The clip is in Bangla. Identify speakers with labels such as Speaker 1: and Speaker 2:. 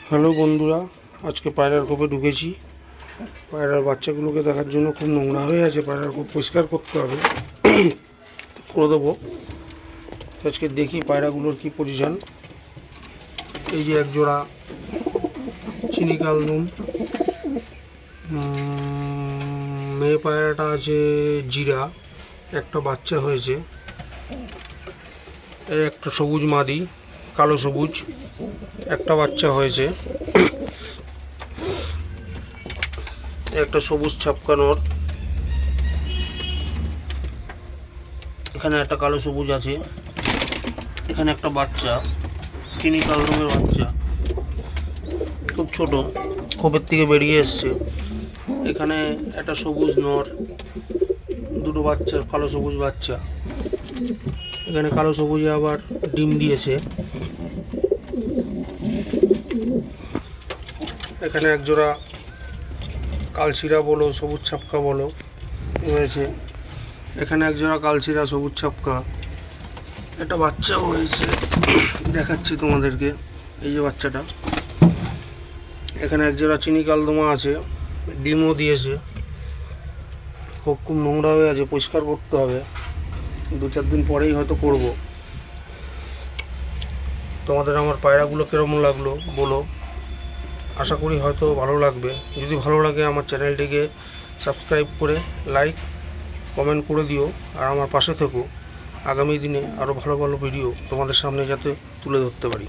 Speaker 1: হ্যালো বন্ধুরা, আজকে পায়রার কোপে ঢুকেছি। পায়রার বাচ্চাগুলোকে দেখার জন্য খুব নোংরা হয়ে আছে, পায়রার কোপ পরিষ্কার করতে হবে, করে দেবো। আজকে দেখি পায়রাগুলোর কি পজিশন। এই যে এক জোড়া চিনি কালদম, মেয়ে পায়রাটা আছে জিরা, একটা বাচ্চা হয়েছে। এই একটা সবুজ মাদি, কালো সবুজ, একটা বাচ্চা হয়েছে। একটা সবুজ ছাপকা নর, এখানে একটা কালো সবুজ আছে, এখানে একটা বাচ্চা চিনি কালদমের বাচ্চা, খুব ছোট, খোপের থেকে বেরিয়ে এসছে। এখানে একটা সবুজ নর, দুটো বাচ্চা, কালো সবুজ বাচ্চা। এখানে কালো সবুজে আবার ডিম দিয়েছে। এখানে একজোড়া কালশিরা বলো, সবুজ ছাপকা বলো রয়েছে। এখানে একজোড়া কালশিরা সবুজ ছাপকা, একটা বাচ্চাও হয়েছে, দেখাচ্ছি তোমাদেরকে। এই যে বাচ্চাটা। এখানে একজোড়া চিনি কালদমা আছে, ডিমও দিয়েছে। খুব নোংরা হয়ে আছে, পরিষ্কার করতে হবে, 2-4 দিন পরেই হয়তো করব। তোমাদের আমার পায়রাগুলো কীরকম লাগলো বলো, আশা করি হয়তো ভালো লাগবে। যদি ভালো লাগে আমার চ্যানেলটিকে সাবস্ক্রাইব করে লাইক কমেন্ট করে দিও, আর আমার পাশে থেকো। আগামী দিনে আরও ভালো ভালো ভিডিও তোমাদের সামনে যাতে তুলে ধরতে পারি।